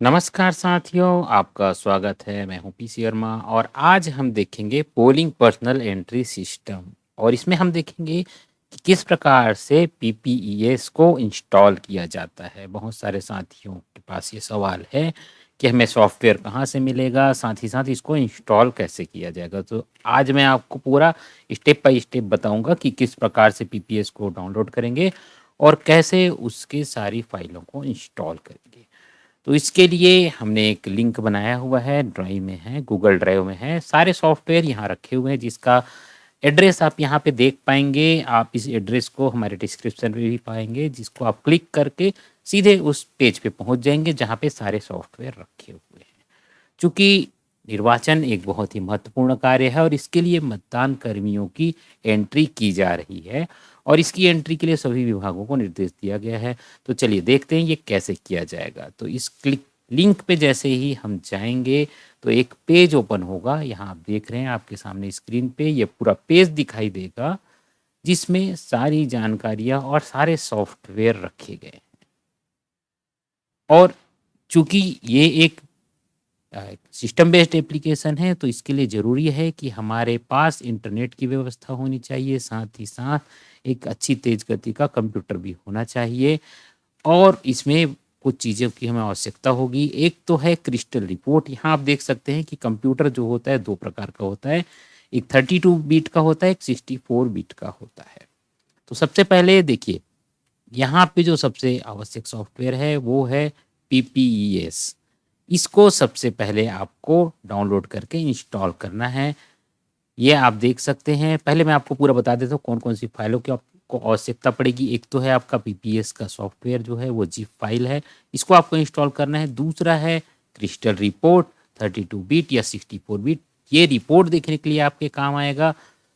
नमस्कार साथियों, आपका स्वागत है। मैं हूं पीसी वर्मा और आज हम देखेंगे पोलिंग पर्सनल एंट्री सिस्टम और इसमें हम देखेंगे कि किस प्रकार से पीपीईएस को इंस्टॉल किया जाता है। बहुत सारे साथियों के पास ये सवाल है कि हमें सॉफ्टवेयर कहाँ से मिलेगा, साथ ही साथ इसको इंस्टॉल कैसे किया जाएगा। तो आज मैं आपको पूरा स्टेप बाय स्टेप बताऊंगा कि किस प्रकार से पीपीएस को डाउनलोड करेंगे और कैसे उसके सारी फाइलों को इंस्टॉल करेंगे। तो इसके लिए हमने एक लिंक बनाया हुआ है, ड्राइव में है, गूगल ड्राइव में है, सारे सॉफ्टवेयर यहाँ रखे हुए हैं जिसका एड्रेस आप यहाँ पे देख पाएंगे। आप इस एड्रेस को हमारे डिस्क्रिप्शन में भी पाएंगे, जिसको आप क्लिक करके सीधे उस पेज पे पहुँच जाएंगे जहाँ पे सारे सॉफ्टवेयर रखे हुए हैं। चूँकि निर्वाचन एक बहुत ही महत्वपूर्ण कार्य है और इसके लिए मतदान कर्मियों की एंट्री की जा रही है और इसकी एंट्री के लिए सभी विभागों को निर्देश दिया गया है। तो चलिए देखते हैं ये कैसे किया जाएगा। तो इस क्लिक लिंक पे जैसे ही हम जाएंगे तो एक पेज ओपन होगा। यहाँ आप देख रहे हैं आपके सामने स्क्रीन पे ये पूरा पेज दिखाई देगा जिसमें सारी जानकारियाँ और सारे सॉफ्टवेयर रखे गए हैं। और चूँकि ये एक सिस्टम बेस्ड एप्लीकेशन है तो इसके लिए ज़रूरी है कि हमारे पास इंटरनेट की व्यवस्था होनी चाहिए, साथ ही साथ एक अच्छी तेज़ गति का कंप्यूटर भी होना चाहिए। और इसमें कुछ चीज़ों की हमें आवश्यकता होगी। एक तो है क्रिस्टल रिपोर्ट। यहाँ आप देख सकते हैं कि कंप्यूटर जो होता है 2 प्रकार का होता है, एक 32 बिट का होता है, एक 64 बिट का होता है। तो सबसे पहले देखिए, यहाँ पे जो सबसे आवश्यक सॉफ्टवेयर है वो है पीपीईएस। इसको सबसे पहले आपको डाउनलोड करके इंस्टॉल करना है। ये आप देख सकते हैं। पहले मैं आपको पूरा बता देता हूँ कौन-कौन सी फाइलों की आपको आवश्यकता पड़ेगी। एक तो है आपका पीपीएस का सॉफ्टवेयर जो है वो ज़िप फाइल है, इसको आपको इंस्टॉल करना है। दूसरा है क्रिस्टल रिपोर्ट 32 बिट या 64 बिट, ये रिपोर्ट देखने के लिए आपके काम आएगा।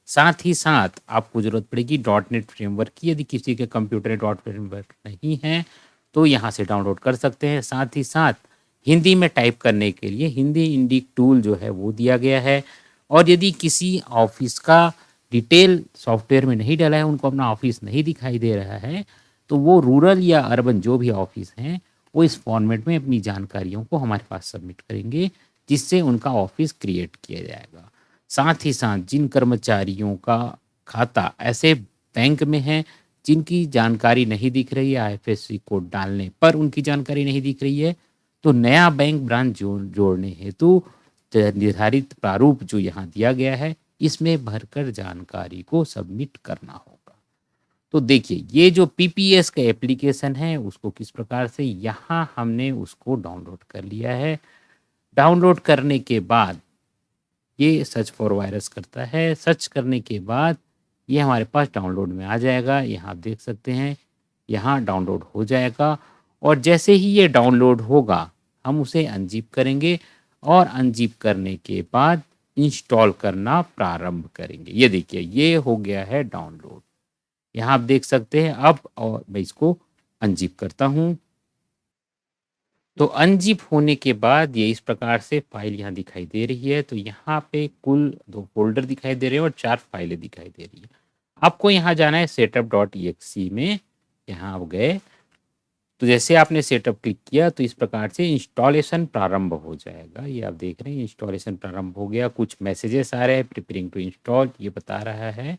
साथ ही साथ आपको ज़रूरत पड़ेगी डॉट नेट फ्रेमवर्क की। यदि किसी के कंप्यूटर में डॉट फ्रेमवर्क नहीं है तो यहाँ से डाउनलोड कर सकते हैं। साथ ही साथ हिंदी में टाइप करने के लिए हिंदी इंडिक टूल जो है वो दिया गया है। और यदि किसी ऑफिस का डिटेल सॉफ्टवेयर में नहीं डाला है, उनको अपना ऑफिस नहीं दिखाई दे रहा है, तो वो रूरल या अर्बन जो भी ऑफिस हैं वो इस फॉर्मेट में अपनी जानकारियों को हमारे पास सबमिट करेंगे, जिससे उनका ऑफिस क्रिएट किया जाएगा। साथ ही साथ जिन कर्मचारियों का खाता ऐसे बैंक में है जिनकी जानकारी नहीं दिख रही है, आईएफएससी कोड डालने पर उनकी जानकारी नहीं दिख रही है, तो नया बैंक ब्रांच जोड़ने हेतु निर्धारित प्रारूप जो यहाँ दिया गया है इसमें भरकर जानकारी को सबमिट करना होगा। तो देखिए, ये जो पीपीएस का एप्लीकेशन है उसको किस प्रकार से यहाँ हमने उसको डाउनलोड कर लिया है। डाउनलोड करने के बाद ये सर्च फॉर वायरस करता है। सर्च करने के बाद ये हमारे पास डाउनलोड में आ जाएगा। यहाँ आप देख सकते हैं, यहाँ डाउनलोड हो जाएगा और जैसे ही ये डाउनलोड होगा हम उसे अनज़िप करेंगे और अनज़िप करने के बाद इंस्टॉल करना प्रारंभ करेंगे। ये देखिए, ये हो गया है डाउनलोड। यहाँ आप देख सकते हैं। अब और मैं इसको अनज़िप करता हूँ। तो अनज़िप होने के बाद ये इस प्रकार से फाइल यहाँ दिखाई दे रही है। तो यहाँ पे कुल 2 फ़ोल्डर दिखाई दे रहे हैं और 4 फाइलें दिखाई दे रही हैं। आपको यहाँ जाना है setup.exe में। यहाँ आप गए, तो जैसे आपने सेटअप क्लिक किया तो इस प्रकार से इंस्टॉलेशन प्रारंभ हो जाएगा। ये आप देख रहे हैं इंस्टॉलेशन प्रारंभ हो गया। कुछ मैसेजेस आ रहे हैं, प्रिपेयरिंग टू इंस्टॉल ये बता रहा है।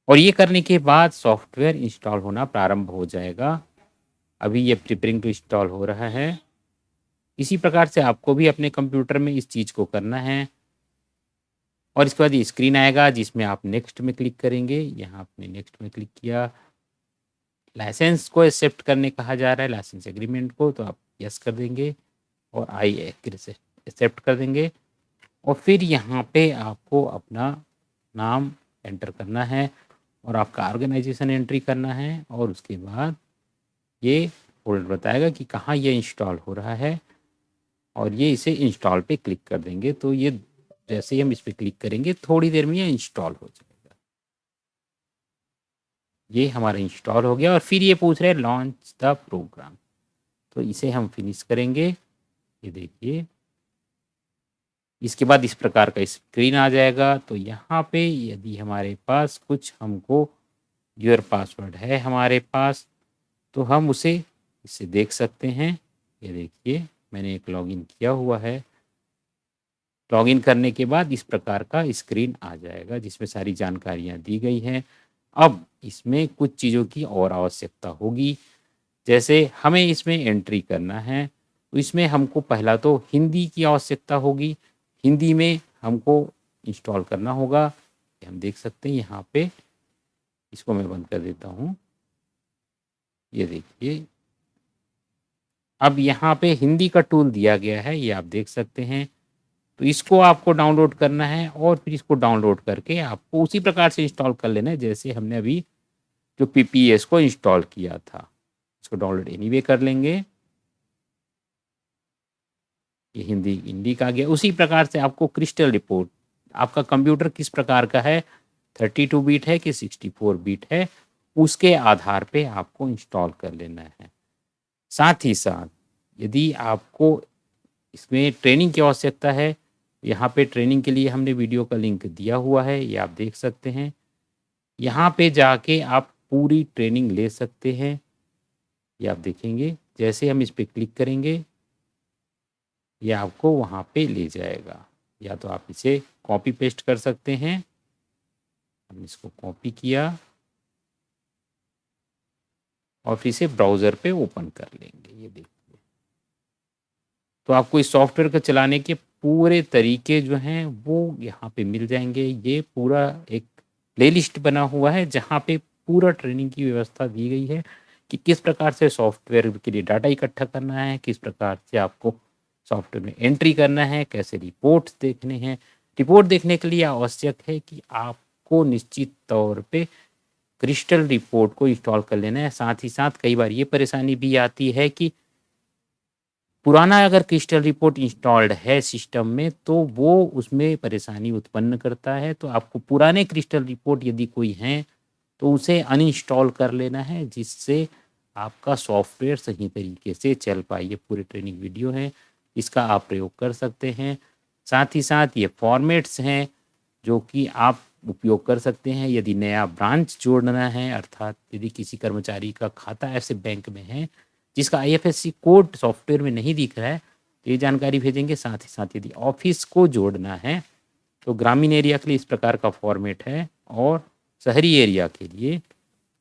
और ये करने के बाद सॉफ्टवेयर इंस्टॉल होना प्रारंभ हो जाएगा। अभी ये प्रिपेयरिंग टू इंस्टॉल हो रहा है। इसी प्रकार से आपको भी अपने कंप्यूटर में इस चीज़ को करना है। और इसके बाद ये स्क्रीन आएगा जिसमें आप नेक्स्ट में क्लिक करेंगे। यहाँ आपने नेक्स्ट में क्लिक किया। लाइसेंस को एक्सेप्ट करने कहा जा रहा है, लाइसेंस एग्रीमेंट को, तो आप यस कर देंगे और आई एग्री से एक्सेप्ट कर देंगे। और फिर यहाँ पे आपको अपना नाम एंटर करना है और आपका ऑर्गेनाइजेशन एंट्री करना है और उसके बाद ये फोल्डर बताएगा कि कहाँ ये इंस्टॉल हो रहा है और ये इसे इंस्टॉल पे क्लिक कर देंगे। तो ये जैसे ही हम इस पर क्लिक करेंगे थोड़ी देर में ये इंस्टॉल हो जाएगा। ये हमारा इंस्टॉल हो गया और फिर ये पूछ रहे हैं लॉन्च द प्रोग्राम, तो इसे हम फिनिश करेंगे। ये देखिए, इसके बाद इस प्रकार का स्क्रीन आ जाएगा। तो यहाँ पे यदि हमारे पास कुछ हमको यूर पासवर्ड है हमारे पास, तो हम उसे इसे देख सकते हैं। ये देखिए, मैंने एक लॉगिन किया हुआ है। लॉगिन करने के बाद इस प्रकार का स्क्रीन आ जाएगा जिसमें सारी जानकारियाँ दी गई हैं। अब इसमें कुछ चीज़ों की और आवश्यकता होगी, जैसे हमें इसमें एंट्री करना है, तो इसमें हमको पहला तो हिंदी की आवश्यकता होगी। हिंदी में हमको इंस्टॉल करना होगा। ये हम देख सकते हैं यहाँ पे, इसको मैं बंद कर देता हूँ। ये देखिए, अब यहाँ पे हिंदी का टूल दिया गया है, ये आप देख सकते हैं। तो इसको आपको डाउनलोड करना है और फिर इसको डाउनलोड करके आपको उसी प्रकार से इंस्टॉल कर लेना है जैसे हमने अभी जो पीपीएस को इंस्टॉल किया था। इसको डाउनलोड एनीवे कर लेंगे। ये हिंदी का आ गया। उसी प्रकार से आपको क्रिस्टल रिपोर्ट, आपका कंप्यूटर किस प्रकार का है, 32 बिट है कि 64 बिट है, उसके आधार पे आपको इंस्टॉल कर लेना है। साथ ही साथ यदि आपको इसमें ट्रेनिंग की आवश्यकता है, यहाँ पे ट्रेनिंग के लिए हमने वीडियो का लिंक दिया हुआ है, ये आप देख सकते हैं। यहाँ पे जाके आप पूरी ट्रेनिंग ले सकते हैं। ये आप देखेंगे, जैसे हम इस पे क्लिक करेंगे ये आपको वहाँ पे ले जाएगा। या तो आप इसे कॉपी पेस्ट कर सकते हैं। हम इसको कॉपी किया और फिर इसे ब्राउज़र पे ओपन कर लेंगे। ये देखिए, तो आपको इस सॉफ्टवेयर को चलाने के पूरे तरीके जो हैं वो यहाँ पे मिल जाएंगे। ये पूरा एक प्लेलिस्ट बना हुआ है जहाँ पे पूरा ट्रेनिंग की व्यवस्था दी गई है कि किस प्रकार से सॉफ्टवेयर के लिए डाटा इकट्ठा करना है, किस प्रकार से आपको सॉफ्टवेयर में एंट्री करना है, कैसे रिपोर्ट्स देखने हैं। रिपोर्ट देखने के लिए आवश्यक है कि आपको निश्चित तौर पे क्रिस्टल रिपोर्ट को इंस्टॉल कर लेना है। साथ ही साथ कई बार ये परेशानी भी आती है कि पुराना अगर क्रिस्टल रिपोर्ट इंस्टॉल्ड है सिस्टम में तो वो उसमें परेशानी उत्पन्न करता है। तो आपको पुराने क्रिस्टल रिपोर्ट यदि कोई हैं तो उसे अनइंस्टॉल कर लेना है जिससे आपका सॉफ्टवेयर सही तरीके से चल पाए। ये पूरी ट्रेनिंग वीडियो है, इसका आप प्रयोग कर सकते हैं। साथ ही साथ ये फॉर्मेट्स हैं जो कि आप उपयोग कर सकते हैं यदि नया ब्रांच जोड़ना है, अर्थात यदि किसी कर्मचारी का खाता ऐसे बैंक में है जिसका आईएफएससी कोड सॉफ्टवेयर में नहीं दिख रहा है तो ये जानकारी भेजेंगे। साथ ही साथ यदि ऑफिस को जोड़ना है तो ग्रामीण एरिया के लिए इस प्रकार का फॉर्मेट है और शहरी एरिया के लिए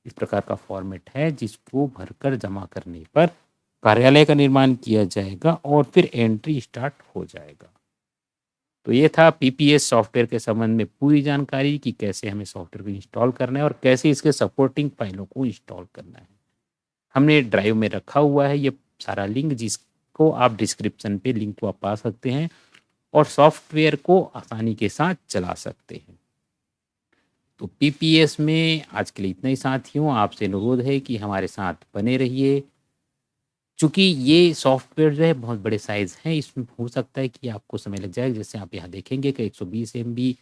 इस प्रकार का फॉर्मेट है जिसको भरकर जमा करने पर कार्यालय का निर्माण किया जाएगा और फिर एंट्री स्टार्ट हो जाएगा। तो ये था पीपीएस सॉफ्टवेयर के संबंध में पूरी जानकारी कि कैसे हमें सॉफ्टवेयर को इंस्टॉल करना है और कैसे इसके सपोर्टिंग फाइलों को इंस्टॉल करना है। हमने ड्राइव में रखा हुआ है ये सारा लिंक, जिसको आप डिस्क्रिप्शन पे लिंक को आप पा सकते हैं और सॉफ्टवेयर को आसानी के साथ चला सकते हैं। तो पीपीएस में आज के लिए इतना ही साथियों। आपसे अनुरोध है कि हमारे साथ बने रहिए। चूँकि ये सॉफ्टवेयर जो है बहुत बड़े साइज़ हैं, इसमें हो सकता है कि आपको समय लग जाए। जैसे आप यहाँ देखेंगे कि 120 एमबी,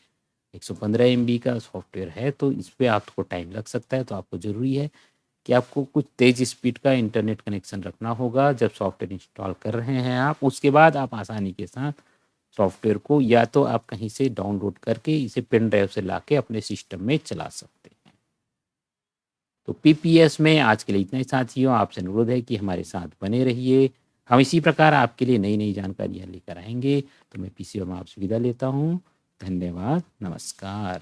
115 एमबी का सॉफ्टवेयर है, तो इस पे आपको टाइम लग सकता है। तो आपको ज़रूरी है कि आपको कुछ तेज़ स्पीड का इंटरनेट कनेक्शन रखना होगा जब सॉफ्टवेयर इंस्टॉल कर रहे हैं आप। उसके बाद आप आसानी के साथ सॉफ्टवेयर को या तो आप कहीं से डाउनलोड करके इसे पेन ड्राइव से लाके अपने सिस्टम में चला सकते हैं। तो पीपीएस में आज के लिए इतना ही साथियों। आपसे अनुरोध है कि हमारे साथ बने रहिए। हम इसी प्रकार आपके लिए नई-नई जानकारियाँ लेकर आएँगे। तो मैं पीसी वर्मा आपसे विदा लेता हूँ। धन्यवाद, नमस्कार।